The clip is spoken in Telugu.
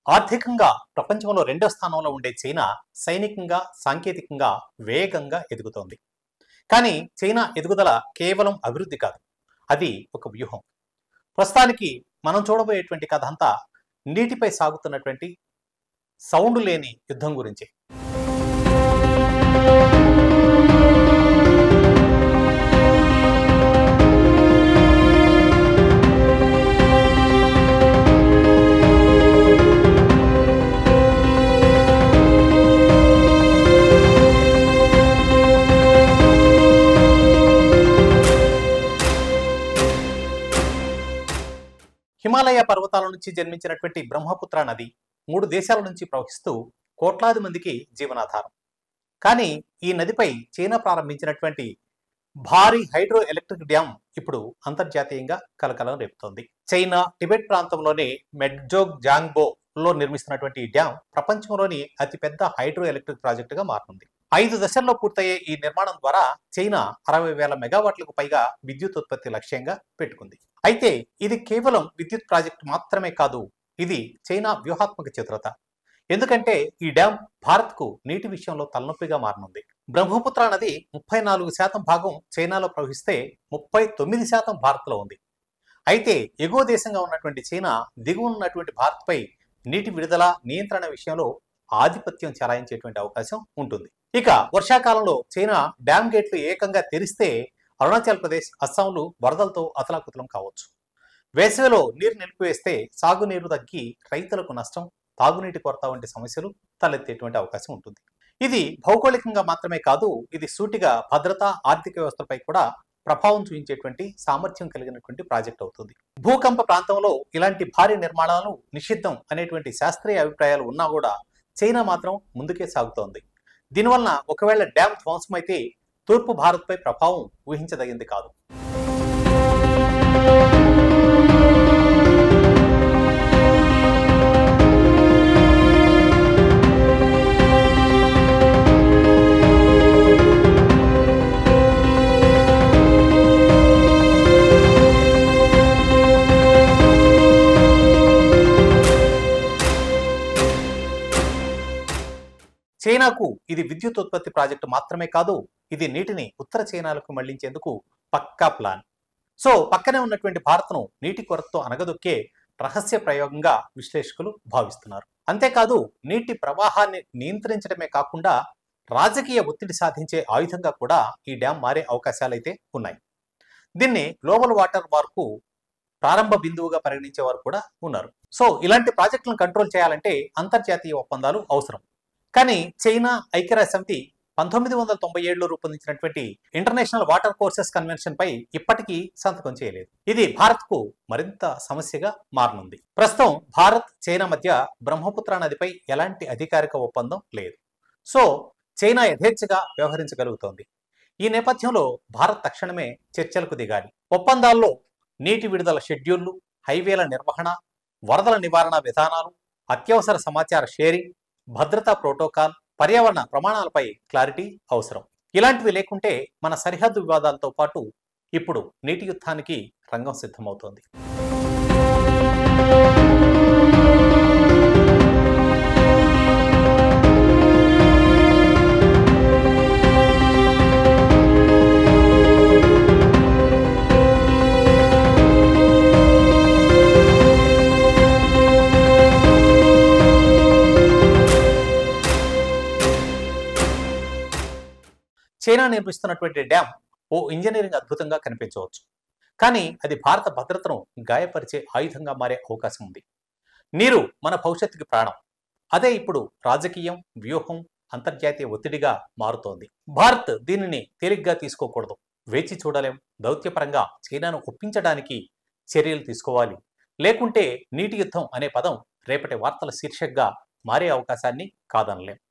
ఆర్థికంగా ప్రపంచంలో రెండో స్థానంలో ఉండే చైనా సైనికంగా, సాంకేతికంగా వేగంగా ఎదుగుతోంది. కానీ చైనా ఎదుగుదల కేవలం అభివృద్ధి కాదు, అది ఒక వ్యూహం. ప్రస్తుతానికి మనం చూడబోయేటువంటి కథ అంతా నీటిపై సాగుతున్నటువంటి సౌండ్ లేని యుద్ధం గురించి. హిమాలయ పర్వతాల నుంచి జన్మించినటువంటి బ్రహ్మపుత్ర నది 3 దేశాల నుంచి ప్రవహిస్తూ కోట్లాది మందికి జీవనాధారం. కానీ ఈ నదిపై చైనా ప్రారంభించినటువంటి భారీ హైడ్రో ఎలక్ట్రిక్ డ్యామ్ ఇప్పుడు అంతర్జాతీయంగా కలకలం రేపుతోంది. చైనా టిబెట్ ప్రాంతంలోని మెడ్జోగ్ జాంగ్బో లో నిర్మిస్తున్నటువంటి ఈ డ్యామ్ ప్రపంచంలోని అతిపెద్ద హైడ్రో ఎలక్ట్రిక్ ప్రాజెక్టుగా మారనుంది. 5 దశల్లో పూర్తయ్యే ఈ నిర్మాణం ద్వారా చైనా 60,000 మెగావాట్లకు పైగా విద్యుత్ ఉత్పత్తి లక్ష్యంగా పెట్టుకుంది. అయితే ఇది కేవలం విద్యుత్ ప్రాజెక్టు మాత్రమే కాదు, ఇది చైనా వ్యూహాత్మక చతురత. ఎందుకంటే ఈ డ్యామ్ భారత్కు నీటి విషయంలో తలనొప్పిగా మారనుంది. బ్రహ్మపుత్ర నది 34% భాగం చైనాలో ప్రవహిస్తే 39% భారత్లో ఉంది. అయితే ఎగువ దేశంగా ఉన్నటువంటి చైనా దిగువ ఉన్నటువంటి భారత్పై నీటి విడుదల, నియంత్రణ విషయంలో ఆధిపత్యం చెలాయించేటువంటి అవకాశం ఉంటుంది. ఇక వర్షాకాలంలో చైనా డ్యామ్ గేట్లు ఏకంగా తెరిస్తే అరుణాచల్ ప్రదేశ్, అస్సాంలు వరదలతో అతలాకుతలం కావచ్చు. వేసవిలో నీరు నిలిపివేస్తే సాగునీరు తగ్గి రైతులకు నష్టం, తాగునీటి కొరత వంటి సమస్యలు తలెత్తేటువంటి అవకాశం ఉంటుంది. ఇది భౌగోళికంగా మాత్రమే కాదు, ఇది సూటిగా భద్రత, ఆర్థిక వ్యవస్థలపై కూడా ప్రభావం చూపించేటువంటి సామర్థ్యం కలిగినటువంటి ప్రాజెక్ట్ అవుతుంది. భూకంప ప్రాంతంలో ఇలాంటి భారీ నిర్మాణాలు నిషిద్ధం అనేటువంటి శాస్త్రీయ అభిప్రాయాలు ఉన్నా కూడా చైనా మాత్రం ముందుకే సాగుతోంది. దీనివలన ఒకవేళ డ్యామ్ ధ్వంసమైతే తూర్పు భారత్పై ప్రభావం ఊహించదగింది కాదు. చైనాకు ఇది విద్యుత్ ఉత్పత్తి ప్రాజెక్టు మాత్రమే కాదు, ఇది నీటిని ఉత్తర చైనాలకు మళ్లించేందుకు పక్కా ప్లాన్. సో పక్కనే ఉన్నటువంటి భారత్ను నీటి కొరతతో అనగదొక్కే రహస్య ప్రయోగంగా విశ్లేషకులు భావిస్తున్నారు. అంతేకాదు, నీటి ప్రవాహాన్ని నియంత్రించడమే కాకుండా రాజకీయ ఒత్తిడి సాధించే ఆయుధంగా కూడా ఈ డ్యామ్ మారే అవకాశాలైతే ఉన్నాయి. దీన్ని గ్లోబల్ వాటర్ వార్కు ప్రారంభ బిందువుగా పరిగణించే వారు కూడా ఉన్నారు. సో ఇలాంటి ప్రాజెక్టులను కంట్రోల్ చేయాలంటే అంతర్జాతీయ ఒప్పందాలు అవసరం. కానీ చైనా, ఐక్యరాజ్య సమితి 1997లో రూపొందించినటువంటి ఇంటర్నేషనల్ వాటర్ కోర్సెస్ కన్వెన్షన్ పై ఇప్పటికీ సంతకం చేయలేదు. ఇది భారత్కు మరింత సమస్యగా మారనుంది. ప్రస్తుతం భారత్, చైనా మధ్య బ్రహ్మపుత్ర నదిపై ఎలాంటి అధికారిక ఒప్పందం లేదు. సో చైనా యథేచ్ఛగా వ్యవహరించగలుగుతోంది. ఈ నేపథ్యంలో భారత్ తక్షణమే చర్చలకు దిగాలి. ఒప్పందాల్లో నీటి విడుదల షెడ్యూళ్లు, హైవేల నిర్వహణ, వరదల నివారణ విధానాలు, అత్యవసర సమాచార షేరింగ్, భద్రతా ప్రోటోకాల్, పర్యావరణ ప్రమాణాలపై క్లారిటీ అవసరం. ఇలాంటివి లేకుంటే మన సరిహద్దు వివాదాలతో పాటు ఇప్పుడు నీటి యుద్ధానికి రంగం సిద్ధమవుతోంది. చైనా నిర్మిస్తున్నటువంటి డ్యామ్ ఓ ఇంజనీరింగ్ అద్భుతంగా కనిపించవచ్చు, కానీ అది భారత భద్రతను గాయపరిచే ఆయుధంగా మారే అవకాశం ఉంది. నీరు మన భవిష్యత్తుకి ప్రాణం. అదే ఇప్పుడు రాజకీయం, వ్యూహం, అంతర్జాతీయ ఒత్తిడిగా మారుతోంది. భారత్ దీనిని తేలిగ్గా తీసుకోకూడదు. వేచి చూడలేం. దౌత్యపరంగా చైనాను ఒప్పించడానికి చర్యలు తీసుకోవాలి. లేకుంటే నీటి యుద్ధం అనే పదం రేపటి వార్తల శీర్షికగా మారే అవకాశాన్ని కాదనలేం.